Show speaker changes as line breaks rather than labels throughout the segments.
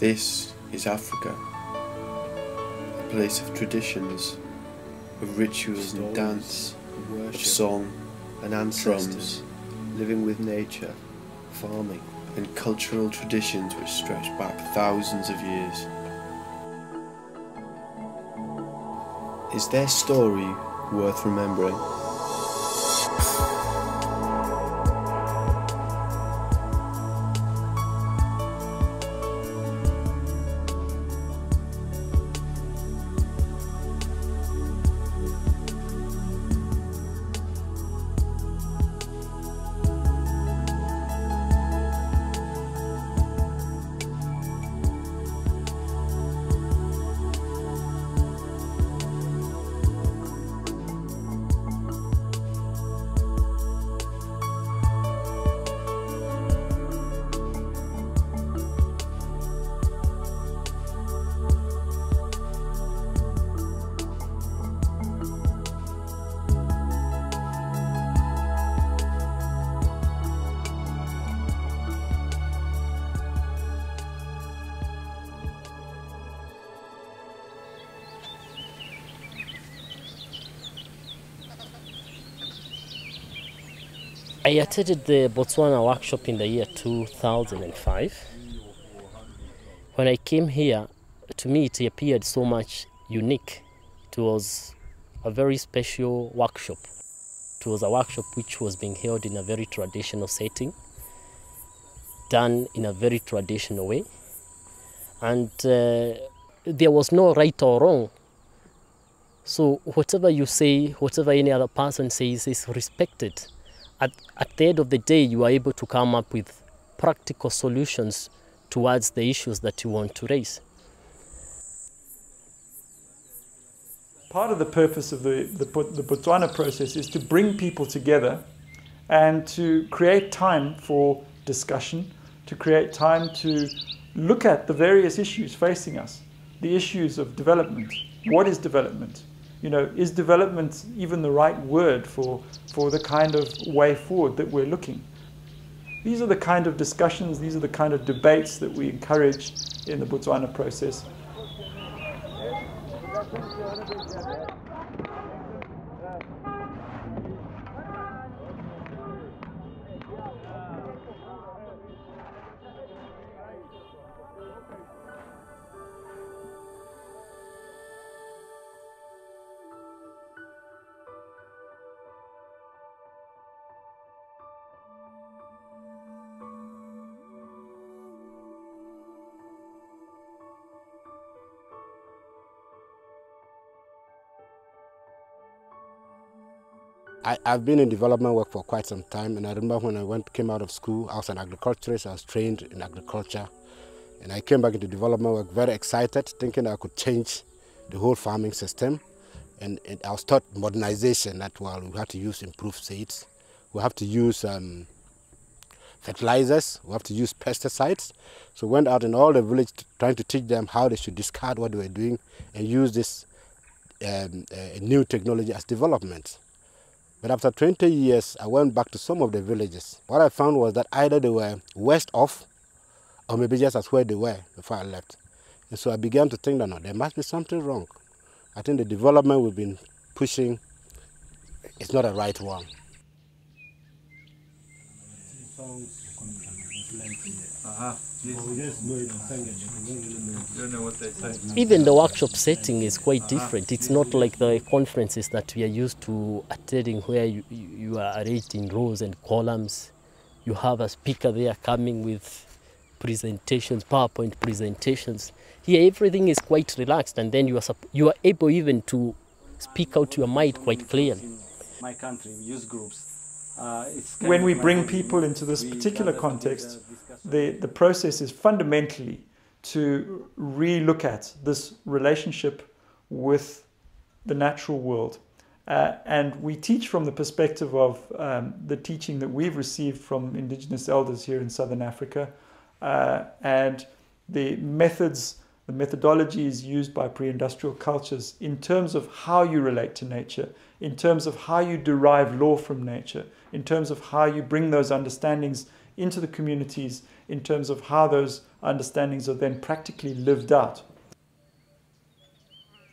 This is Africa, a place of traditions, of rituals and dance, of song and ancestors, living with nature, farming, and cultural traditions which stretch back thousands of years. Is their story worth remembering?
I attended the Botswana workshop in the year 2005. When I came here, to me it appeared so much unique. It was a very special workshop. It was a workshop which was being held in a very traditional setting, done in a very traditional way. And there was no right or wrong. So whatever you say, whatever any other person says is respected. At the end of the day, you are able to come up with practical solutions towards the issues that you want to raise.
Part of the purpose of the Botswana process is to bring people together and to create time for discussion, to create time to look at the various issues facing us, the issues of development. What is development? You know, is development even the right word for the kind of way forward that we're looking? These are the kind of discussions, these are the kind of debates that we encourage in the Botswana process.
I've been in development work for quite some time, and I remember when I came out of school, I was an agriculturist, I was trained in agriculture, and I came back into development work very excited, thinking I could change the whole farming system. And I was taught modernization, that well, we have to use improved seeds, we have to use fertilizers, we have to use pesticides. So I went out in all the village trying to teach them how they should discard what they were doing and use this new technology as development. But after 20 years, I went back to some of the villages. What I found was that either they were west off, or maybe just as where they were before I left. And so I began to think that no, there must be something wrong. I think the development we've been pushing is not a right one.
Even the workshop setting is quite different. It's not like the conferences that we are used to attending where you are arranged in rows and columns. You have a speaker there coming with presentations, PowerPoint presentations. Here everything is quite relaxed, and then you are able even to speak out your mind quite clearly.
My country, we use groups.
When we bring people into this particular context, the process is fundamentally to re-look at this relationship with the natural world. And we teach from the perspective of the teaching that we've received from indigenous elders here in Southern Africa, and the methods, the methodologies used by pre-industrial cultures in terms of how you relate to nature, in terms of how you derive law from nature, in terms of how you bring those understandings into the communities in terms of how those understandings are then practically lived out.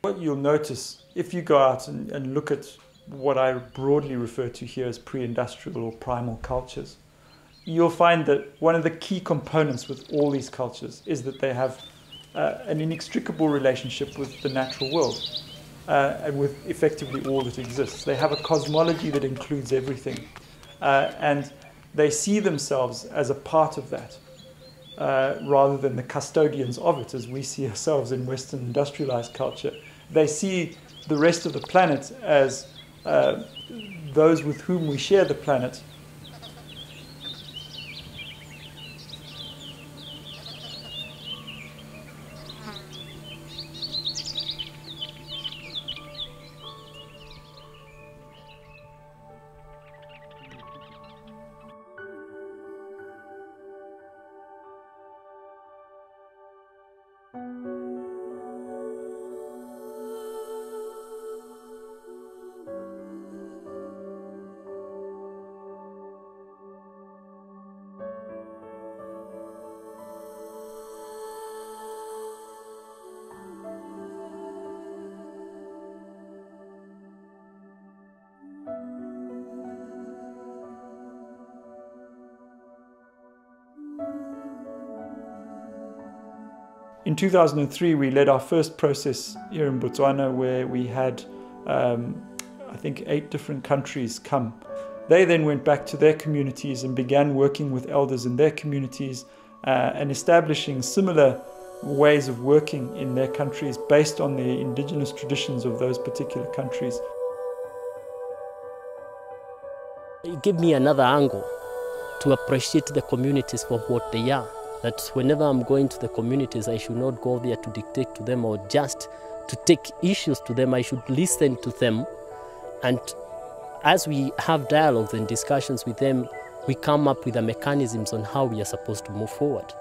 What you'll notice if you go out and look at what I broadly refer to here as pre-industrial or primal cultures, you'll find that one of the key components with all these cultures is that they have an inextricable relationship with the natural world and with effectively all that exists. They have a cosmology that includes everything, and they see themselves as a part of that rather than the custodians of it as we see ourselves in Western industrialized culture. They see the rest of the planet as those with whom we share the planet. In 2003, we led our first process here in Botswana where we had, I think, 8 different countries come. They then went back to their communities and began working with elders in their communities and establishing similar ways of working in their countries based on the indigenous traditions of those particular countries.
It gave me another angle to appreciate the communities for what they are. That whenever I'm going to the communities, I should not go there to dictate to them or just to take issues to them. I should listen to them. And as we have dialogues and discussions with them, we come up with the mechanisms on how we are supposed to move forward.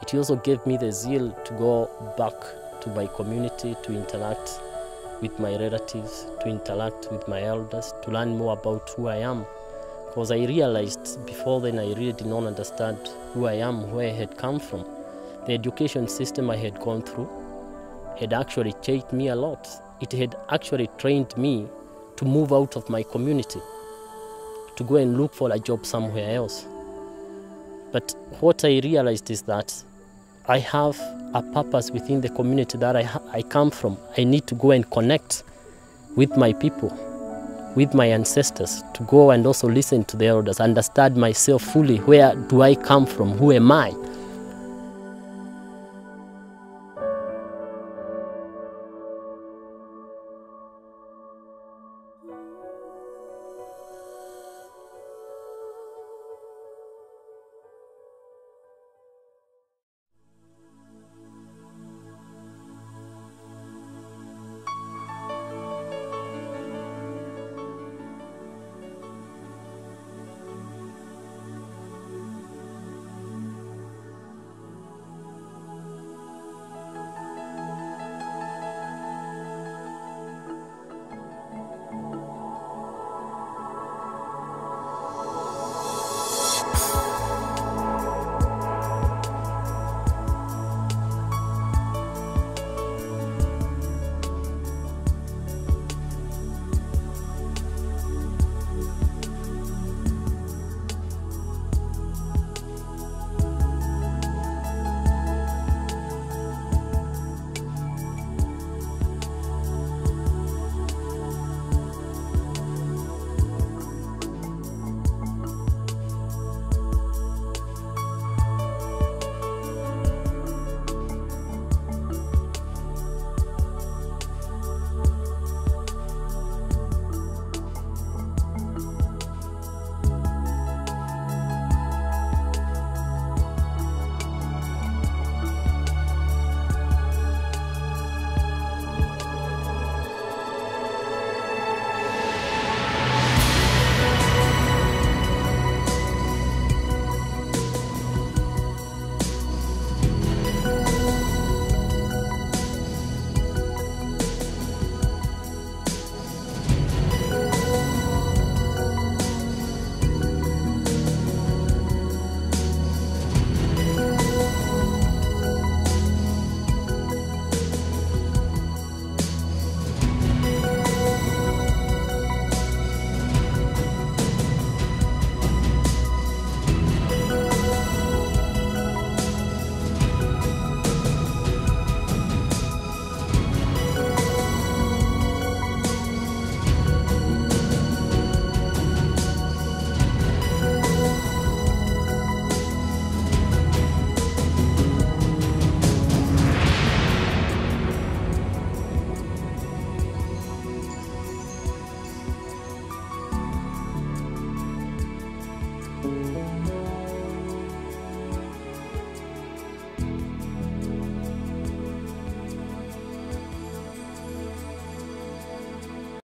It also gave me the zeal to go back to my community, to interact with my relatives, to interact with my elders, to learn more about who I am. Because I realized before then I really did not understand who I am, where I had come from. The education system I had gone through had actually changed me a lot. It had actually trained me to move out of my community, to go and look for a job somewhere else. But what I realized is that I have a purpose within the community that I come from. I need to go and connect with my people, with my ancestors, to go and also listen to the elders, understand myself fully. Where do I come from? Who am I?